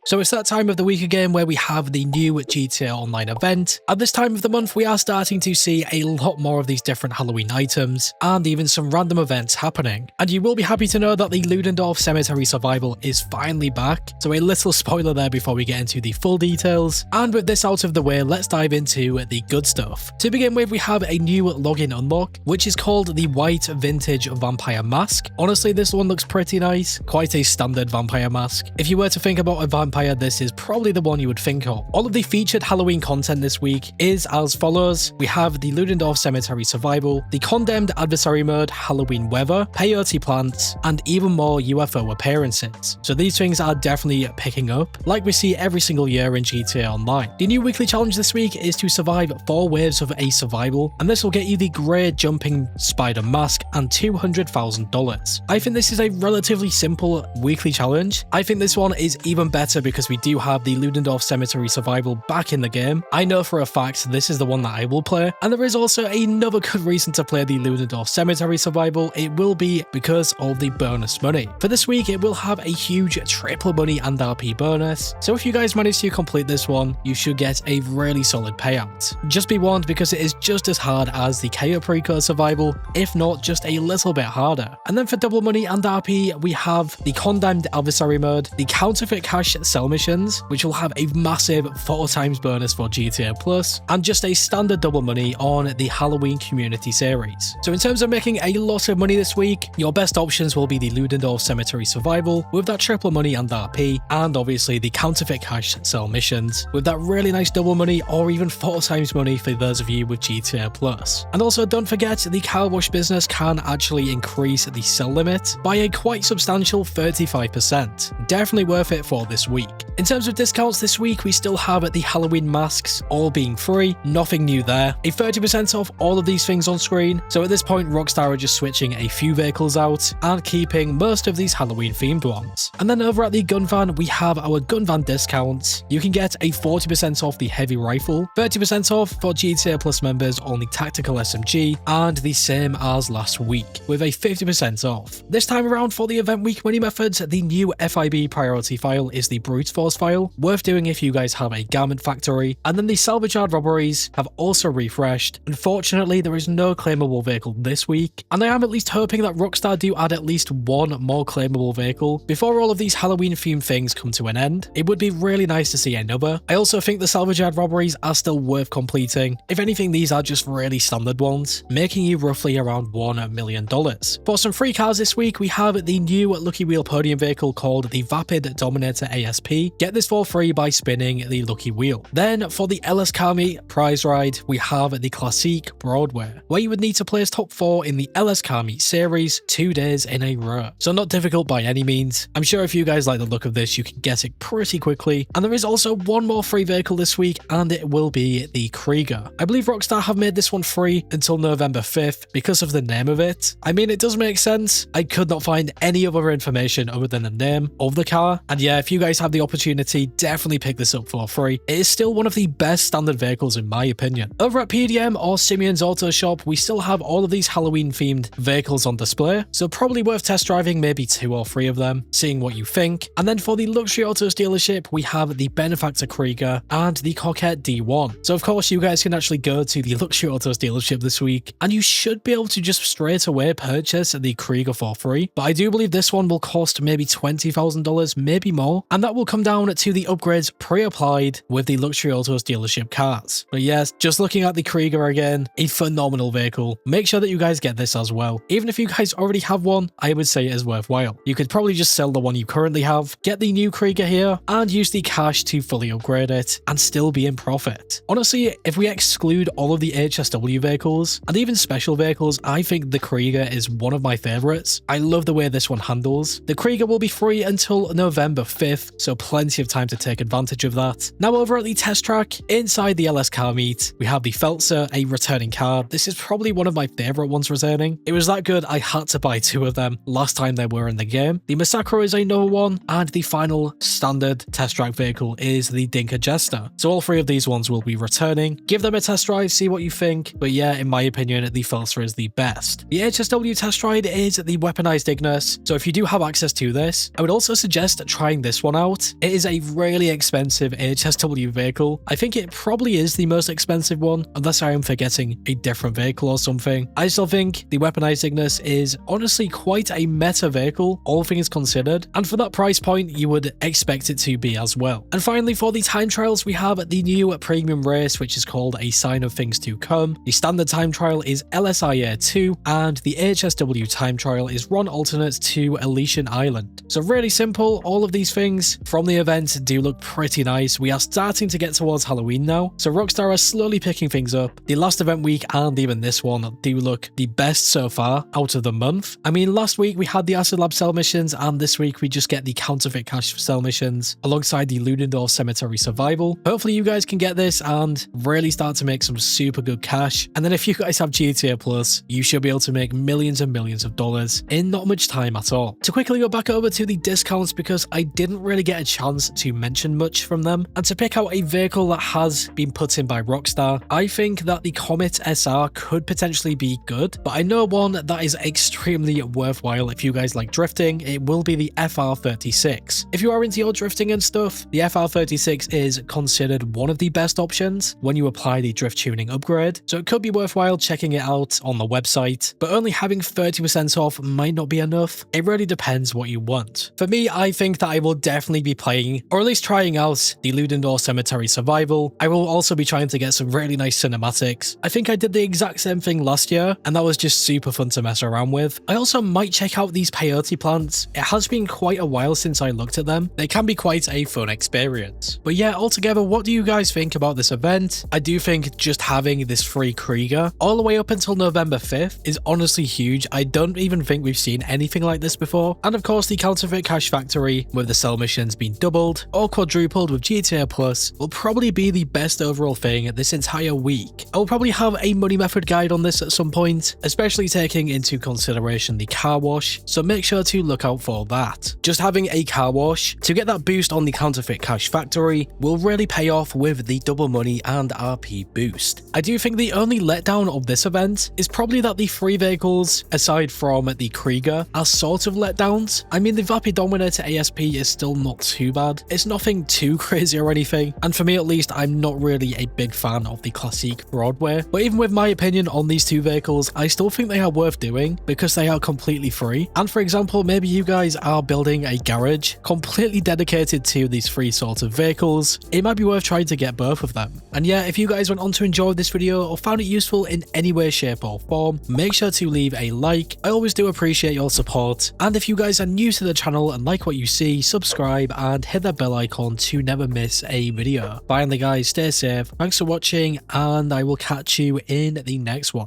So it's that time of the week again where we have the new GTA Online event. At this time of the month, we are starting to see a lot more of these different Halloween items and even some random events happening. And you will be happy to know that the Ludendorff Cemetery Survival is finally back. So a little spoiler there before we get into the full details. And with this out of the way, let's dive into the good stuff. To begin with, we have a new login unlock, which is called the White Vintage Vampire Mask. Honestly, this one looks pretty nice. Quite a standard vampire mask. If you were to think about a vampire, this is probably the one you would think of. All of the featured Halloween content this week is as follows. We have the Ludendorff Cemetery Survival, the Condemned Adversary Mode, Halloween Weather, Peyote Plants, and even more UFO appearances. So these things are definitely picking up, like we see every single year in GTA Online. The new weekly challenge this week is to survive 4 waves of a survival, and this will get you the Grey Jumping Spider Mask and $200,000. I think this is a relatively simple weekly challenge. I think this one is even better because we do have the Ludendorff Cemetery Survival back in the game. I know for a fact this is the one that I will play, and there is also another good reason to play the Ludendorff Cemetery Survival. It will be because of the bonus money. For this week, it will have a huge triple money and RP bonus, so if you guys manage to complete this one, you should get a really solid payout. Just be warned because it is just as hard as the KO Pre-Code Survival, if not just a little bit harder. And then for double money and RP, we have the Condemned Adversary Mode, the Counterfeit Cash Sell missions, which will have a massive 4 times bonus for GTA Plus, and just a standard double money on the Halloween Community Series. So in terms of making a lot of money this week, your best options will be the Ludendorff Cemetery Survival with that triple money and RP, and obviously the Counterfeit Cash Sell missions with that really nice double money or even 4 times money for those of you with GTA Plus. And also don't forget, the car wash business can actually increase the sell limit by a quite substantial 35%. Definitely worth it for this week. In terms of discounts this week, we still have the Halloween masks all being free, nothing new there. A 30% off all of these things on screen, so at this point Rockstar are just switching a few vehicles out and keeping most of these Halloween themed ones. And then over at the gun van, we have our gun van discounts. You can get a 40% off the heavy rifle, 30% off for GTA Plus members on the tactical SMG, and the same as last week, with a 50% off. This time around for the event week money methods, the new FIB priority file is the Brute Force file, worth doing if you guys have a garment factory, and then the salvage yard robberies have also refreshed. Unfortunately, there is no claimable vehicle this week, and I am at least hoping that Rockstar do add at least one more claimable vehicle before all of these Halloween themed things come to an end. It would be really nice to see another. I also think the salvage yard robberies are still worth completing. If anything, these are just really standard ones, making you roughly around $1 million. For some free cars this week, we have the new Lucky Wheel podium vehicle called the Vapid Dominator ASP. Get this for free by spinning the Lucky Wheel. Then for the LSCM prize ride, we have the Classique Broadway, where you would need to place top 4 in the LSCM series 2 days in a row. So not difficult by any means. I'm sure if you guys like the look of this, you can get it pretty quickly. And there is also one more free vehicle this week, and it will be the Krieger. I believe Rockstar have made this one free until November 5th because of the name of it. I mean, it does make sense. I could not find any other information other than the name of the car. And yeah, if you guys have the opportunity, definitely pick this up for free. It is still one of the best standard vehicles in my opinion. Over at PDM or Simeon's Auto Shop, we still have all of these Halloween themed vehicles on display, so probably worth test driving maybe 2 or 3 of them, seeing what you think. And then for the Luxury Autos dealership, we have the Benefactor Krieger and the Coquette D1. So of course you guys can actually go to the Luxury Autos dealership this week, and you should be able to just straight away purchase the Krieger for free. But I do believe this one will cost maybe $20,000, maybe more, and that will come down to the upgrades pre-applied with the Luxury Autos dealership cars. But yes, just looking at the Krieger again, a phenomenal vehicle. Make sure that you guys get this as well. Even if you guys already have one, I would say it is worthwhile. You could probably just sell the one you currently have, get the new Krieger here, and use the cash to fully upgrade it, and still be in profit. Honestly, if we exclude all of the HSW vehicles, and even special vehicles, I think the Krieger is one of my favorites. I love the way this one handles. The Krieger will be free until November 5th, so plenty of time to take advantage of that. Now over at the test track, inside the LS car meet, we have the Feltzer, a returning car. This is probably one of my favorite ones returning. It was that good, I had to buy 2 of them last time they were in the game. The Massacro is another one, and the final standard test track vehicle is the Dinka Jester. So all 3 of these ones will be returning. Give them a test drive, see what you think. But yeah, in my opinion, the Feltzer is the best. The HSW test ride is the Weaponized Ignis, so if you do have access to this, I would also suggest trying this one out. but it is a really expensive HSW vehicle. I think it probably is the most expensive one, unless I am forgetting a different vehicle or something. I still think the weaponized Ignis is honestly quite a meta vehicle, all things considered, and for that price point, you would expect it to be as well. And finally, for the time trials, we have the new premium race, which is called A Sign of Things to Come. The standard time trial is LSCM 2, and the HSW time trial is Run Alternate to Elysian Island. So really simple, all of these things from the event do look pretty nice. We are starting to get towards Halloween now, so Rockstar are slowly picking things up. The last event week and even this one do look the best so far out of the month. I mean, last week we had the Acid Lab cell missions, and this week we just get the counterfeit cash cell missions alongside the Ludendorff Cemetery survival. Hopefully you guys can get this and really start to make some super good cash. And then if you guys have GTA Plus, you should be able to make millions and millions of dollars in not much time at all. To quickly go back over to the discounts, because I didn't really get a chance to mention much from them, and to pick out a vehicle that has been put in by Rockstar, I think that the Comet SR could potentially be good, but I know one that is extremely worthwhile if you guys like drifting. It will be the FR36. If you are into your drifting and stuff, the FR36 is considered one of the best options when you apply the drift tuning upgrade, so it could be worthwhile checking it out on the website, but only having 30% off might not be enough. It really depends what you want. For me, I think that I will definitely be playing, or at least trying out, the Ludendorff Cemetery survival. I will also be trying to get some really nice cinematics. I think I did the exact same thing last year, and that was just super fun to mess around with. I also might check out these peyote plants. It has been quite a while since I looked at them. They can be quite a fun experience. But yeah, altogether, what do you guys think about this event? I do think just having this free Krieger all the way up until November 5th is honestly huge. I don't even think we've seen anything like this before. And of course, the counterfeit cash factory with the cell missions being doubled or quadrupled with GTA Plus will probably be the best overall thing this entire week. I'll probably have a money method guide on this at some point, especially taking into consideration the car wash, so make sure to look out for that. Just having a car wash to get that boost on the counterfeit cash factory will really pay off with the double money and RP boost. I do think the only letdown of this event is probably that the free vehicles, aside from the Krieger, are sort of letdowns. I mean, the Vapid Dominator ASP is still not too bad. It's nothing too crazy or anything, and for me at least, I'm not really a big fan of the Classique Broadway. But even with my opinion on these two vehicles, I still think they are worth doing because they are completely free. And for example, maybe you guys are building a garage completely dedicated to these free sort of vehicles. It might be worth trying to get both of them. And yeah, if you guys went on to enjoy this video or found it useful in any way, shape or form, make sure to leave a like. I always do appreciate your support. And if you guys are new to the channel and like what you see, subscribe and hit that bell icon to never miss a video. Finally guys, stay safe, thanks for watching, and I will catch you in the next one.